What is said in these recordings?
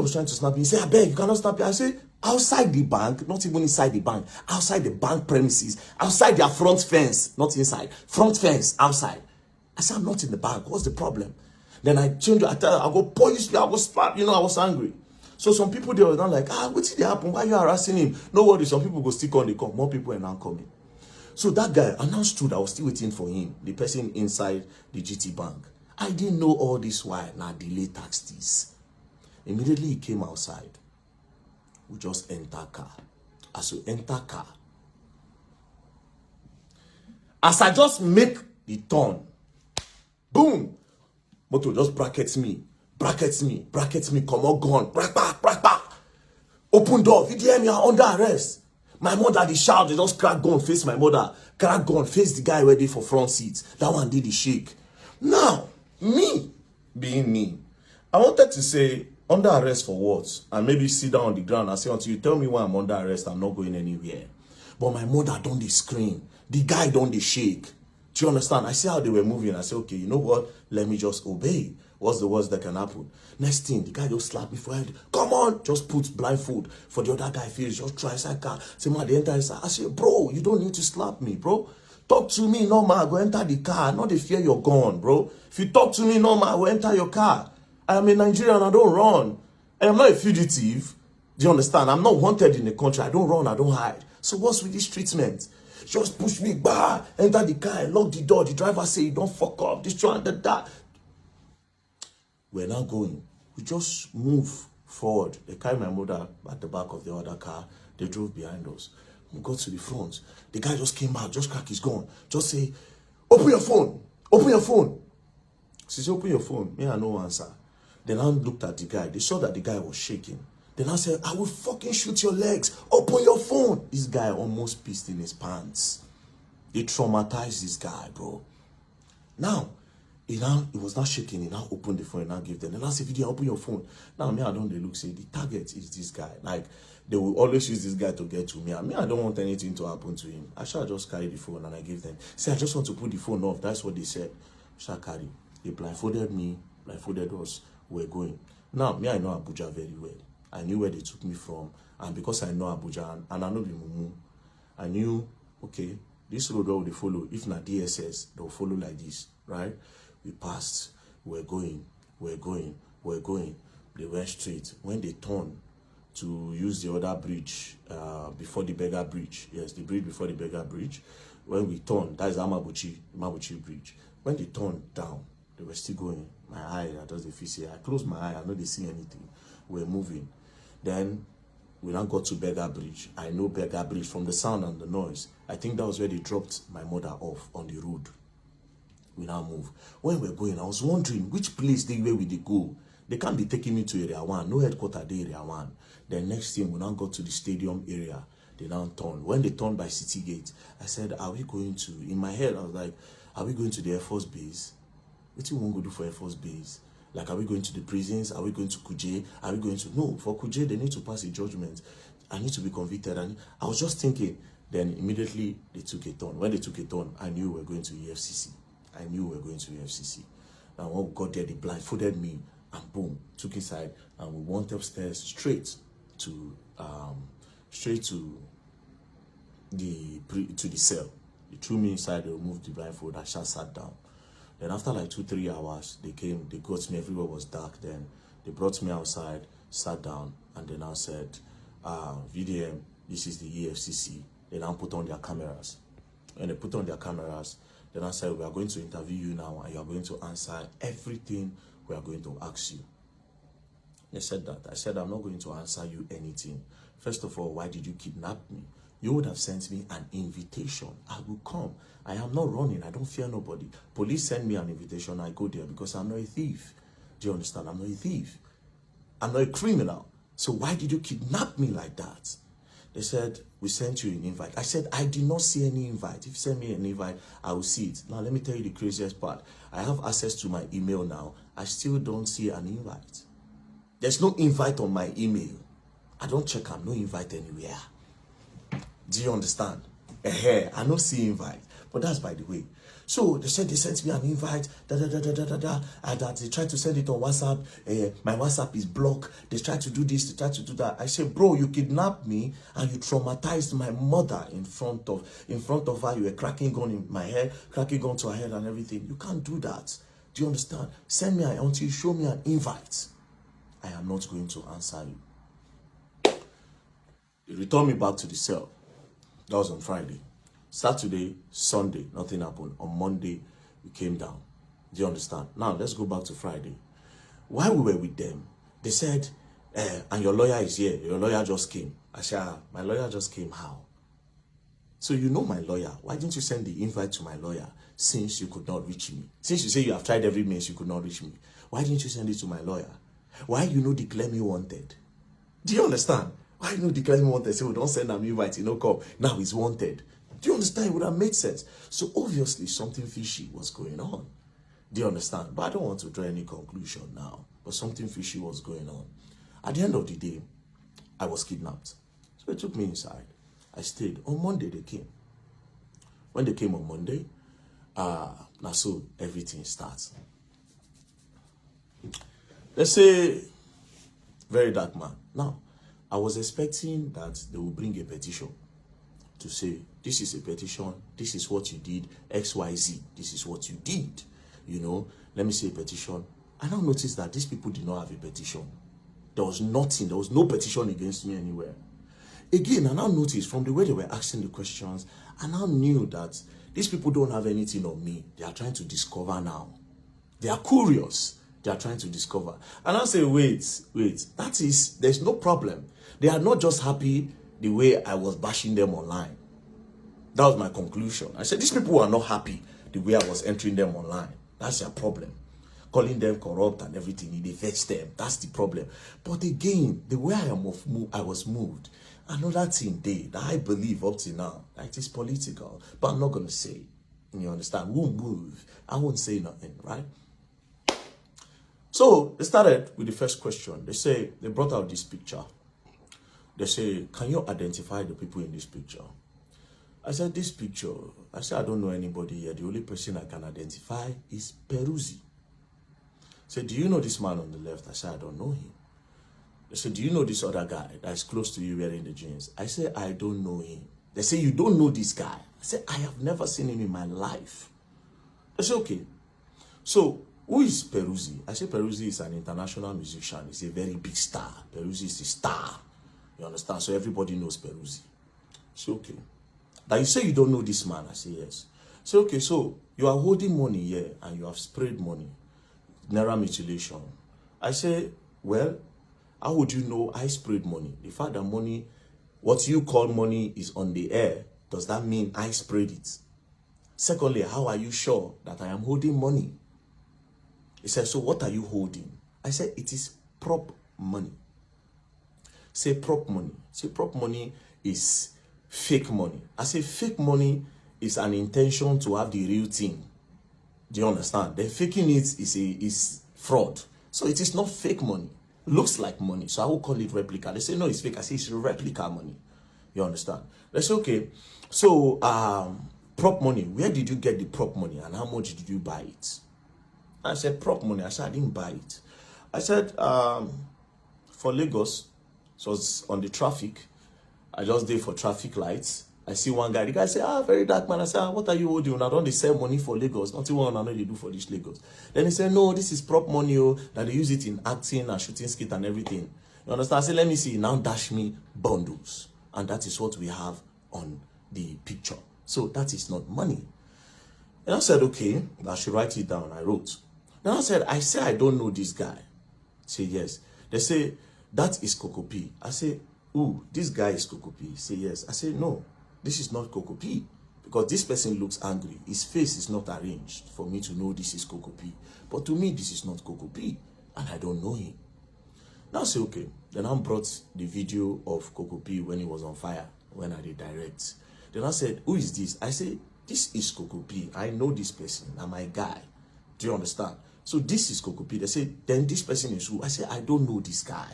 was trying to snap me. He said, I beg, you cannot snap me. I said, outside the bank, not even inside the bank, outside the bank premises, outside their front fence, not inside, front fence, outside. I said, I'm not in the bank. What's the problem? Then I changed, I go, police me, I go slap, I was angry. So some people, they were not like, what did happen? Why are you harassing him? No worry, some people go stick on the call. More people are now coming. So that guy announced I was still waiting for him, the person inside the GT bank. I didn't know all this while. Now delay tax this. Immediately he came outside. We just enter car. As we enter car, as I just make the turn, boom, motor just brackets me, come on, gone, brack. Open door, if you hear me, I'm under arrest. My mother, the shout, they just crack gun, face my mother, crack gun, face the guy ready for front seat. That one did the shake. Now, me, being me, I wanted to say, under arrest for what? And maybe sit down on the ground and say, until you tell me why I'm under arrest, I'm not going anywhere. But my mother don't dey scream. The guy don't dey shake. Do you understand? I see how they were moving. I said, okay, you know what? Let me just obey. What's the worst that can happen? Next thing, the guy just slapped me for head. Come on, just put blindfold for the other guy face. Just try inside car. Say, man, they enter inside. I say, bro, you don't need to slap me, bro. Talk to me, normal. Go enter the car. Not the fear you're gone, bro. If you talk to me, normal, I will enter your car. I am a Nigerian. I don't run. I am not a fugitive. Do you understand? I'm not wanted in the country. I don't run. I don't hide. So what's with this treatment? Just push me, enter the car, lock the door. The driver say, don't fuck up. This one, that. We're now going. We just move forward. They carry my mother at the back of the other car. They drove behind us. We got to the front. The guy just came out, just crack his gun. Just say, open your phone. Open your phone. She said, open your phone. Me, I no answer. Then I looked at the guy. They saw that the guy was shaking. Then I said, I will fucking shoot your legs. Open your phone. This guy almost pissed in his pants. It traumatized this guy, bro. Now, he was not shaking. He now opened the phone and now gave them. Then I said, video, open your phone. Now, me, I don't look, say, the target is this guy. Like, they will always use this guy to get to me. I mean, I don't want anything to happen to him. I shall just carry the phone and I gave them. Say, I just want to put the phone off. That's what they said. Shall carry. They blindfolded me, blindfolded us. We're going. Now, me, I know Abuja very well. I knew where they took me from. And because I know Abuja and I know the Mumu, I knew, okay, this road will follow. If not DSS, they'll follow like this, right? We passed. We're going. They went straight. When they turned to use the other bridge, before the Beggar Bridge. Yes, the bridge before the Beggar Bridge. When we turned, that is Mabuchi Bridge. When they turned down, they were still going. My eye, I just Efcc. I closed my eye, I know they see anything. We're moving. Then we now got to Beggar Bridge. I know Beggar Bridge from the sound and the noise. I think that was where they dropped my mother off on the road. We now move. When we're going, I was wondering which place where will they go? They can't be taking me to Area 1. No headquarters there, Area 1. Then next thing, we now got to the stadium area. They now turned. When they turned by City Gate, I said, are we going to, in my head, I was like, are we going to the Air Force Base? What do you want to do for Air Force Base? Like, are we going to the prisons? Are we going to Kuje? Are we going to... No, for Kuje, they need to pass a judgment. I need to be convicted. And I was just thinking. Then immediately, they took a turn. When they took a turn, I knew we were going to Efcc. Now, when we got there, they blindfolded me. And boom, took inside. And we went upstairs straight to the cell. They threw me inside. They removed the blindfold. I just sat down. Then after like 2-3 hours, they came, they got me, everywhere was dark. Then they brought me outside, sat down, and they now said, VDM, this is the EFCC. They now put on their cameras. When they put on their cameras, then I said, we are going to interview you now, and you are going to answer everything we are going to ask you. They said that. I said, I'm not going to answer you anything. First of all, why did you kidnap me? You would have sent me an invitation. I will come. I am not running. I don't fear nobody. Police send me an invitation. I go there because I'm not a thief. Do you understand? I'm not a thief. I'm not a criminal. So why did you kidnap me like that? They said, we sent you an invite. I said, I did not see any invite. If you send me an invite, I will see it. Now, let me tell you the craziest part. I have access to my email now. I still don't see an invite. There's no invite on my email. I don't check. I'm no invite anywhere. Do you understand? I don't see invite. But that's by the way. So they said they sent me an invite, and that they tried to send it on WhatsApp. My WhatsApp is blocked. They tried to do this, they tried to do that. I said, bro, you kidnapped me and you traumatized my mother in front of her. You were cracking gun in my head, cracking gun to her head and everything. You can't do that. Do you understand? Send me until you show me an invite. I am not going to answer you. They returned me back to the cell. That was on Friday. Saturday, Sunday, nothing happened. On Monday, we came down. Do you understand? Now, let's go back to Friday. While we were with them, they said, and your lawyer is here. Your lawyer just came. I said, my lawyer just came. How? So you know my lawyer. Why didn't you send the invite to my lawyer since you could not reach me? Since you say you have tried every means, you could not reach me. Why didn't you send it to my lawyer? Why you declare me wanted? Do you understand? Why you declare me wanted? Say, we don't send an invite, come. Now he's wanted. Do you understand? It would have made sense. So obviously something fishy was going on. Do you understand? But I don't want to draw any conclusion now. But something fishy was going on. At the end of the day, I was kidnapped. So they took me inside. I stayed. On Monday they came. When they came on Monday, now so everything starts. Let's say, very dark man. Now, I was expecting that they will bring a petition to say, this is a petition, this is what you did, XYZ, this is what you did. Let me say a petition. I now noticed that these people did not have a petition. There was nothing, there was no petition against me anywhere. Again, I now noticed from the way they were asking the questions, I now knew that these people don't have anything on me. They are trying to discover now. They are curious. They are trying to discover. And I say, wait, there's no problem. They are not just happy the way I was bashing them online. That was my conclusion. I said, these people are not happy the way I was entering them online. That's their problem. Calling them corrupt and everything, it affects them. That's the problem. But again, the way I was moved, another thing that I believe up to now, it is political. But I'm not going to say, you understand? Won't move. I won't say nothing, right? So they started with the first question. They brought out this picture. They say, can you identify the people in this picture? I said, this picture, I don't know anybody here. The only person I can identify is Peruzzi. Say, do you know this man on the left? I said, I don't know him. They said, do you know this other guy that is close to you wearing the jeans? I said, I don't know him. They say, you don't know this guy? I said, I have never seen him in my life. They said, okay. So, who is Peruzzi? I said, Peruzzi is an international musician. He's a very big star. Peruzzi is a star. You understand? So everybody knows Peruzzi. So, okay. Now you say you don't know this man. I say, yes. So, okay, so you are holding money here and you have sprayed money. Naira mutilation. I say, well, how would you know I sprayed money? The fact that money, what you call money is on the air, does that mean I sprayed it? Secondly, how are you sure that I am holding money? He said, so what are you holding? I said, it is prop money. Say prop money. Say prop money is fake money. I say fake money is an intention to have the real thing. Do you understand? Then faking it is fraud. So it is not fake money. Looks like money. So I will call it replica. They say, no, it's fake. I say it's replica money. You understand? They say, okay. So prop money. Where did you get the prop money and how much did you buy it? I said, prop money. I said, I didn't buy it. I said, for Lagos, so it's on the traffic. I just did for traffic lights. I see one guy. The guy said, very dark man. I said, what are you holding? I don't sell money for Lagos. Nothing one I know they do for this Lagos. Then he said, no, this is prop money. That they use it in acting and shooting skit and everything. You understand? I said, let me see. Now dash me bundles. And that is what we have on the picture. So that is not money. And I said, okay, I should write it down. I wrote. Then I said, I don't know this guy. Say, yes. They say, that is Kokopi. I say, ooh, this guy is Kokopi. Say, yes. I say, no, this is not Kokopi. Because this person looks angry. His face is not arranged for me to know this is Kokopi. But to me, this is not Kokopi. And I don't know him. Now I say, okay. Then I brought the video of Kokopi when he was on fire. When I did direct. Then I said, who is this? I say, this is Kokopi. I know this person. I'm my guy. Do you understand? So this is Kokopi. They say, then this person is who? I say, I don't know this guy.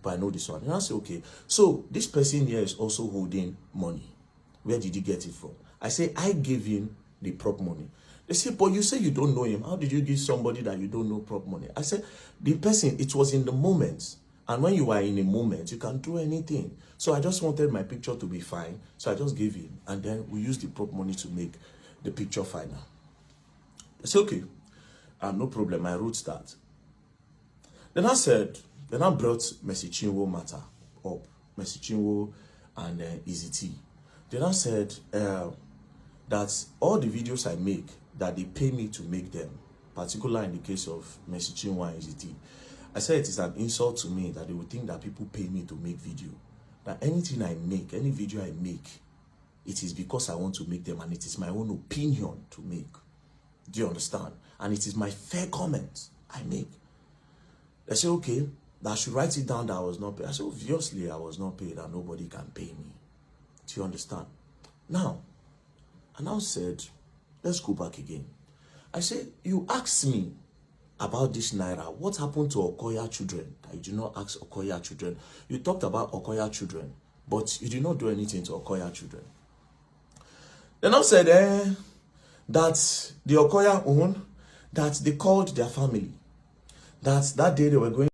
But I know this one. And I say, okay. So this person here is also holding money. Where did he get it from? I say, I gave him the prop money. They say, but you say you don't know him. How did you give somebody that you don't know prop money? I said, the person, it was in the moment. And when you are in a moment, you can do anything. So I just wanted my picture to be fine. So I just gave him. And then we used the prop money to make the picture final. I said, okay, no problem. I wrote that. Then I brought Mercy Chinwo matter up. Mercy Chinwo and Easy T. Then I said that all the videos I make, that they pay me to make them, particularly in the case of Mercy Chinwo and Easy T. I said it is an insult to me that they would think that people pay me to make video. That anything I make, any video I make, it is because I want to make them and it is my own opinion to make. Do you understand? And it is my fair comment I make. They say, okay, that I should write it down that I was not paid. I said, obviously I was not paid and nobody can pay me. Do you understand? Now, I now said, let's go back again. I said, you asked me about this Naira. What happened to Okoya children? You did not ask Okoya children. You talked about Okoya children, but you did not do anything to Okoya children. Then I said that the Okoya own, that they called their family, that day they were going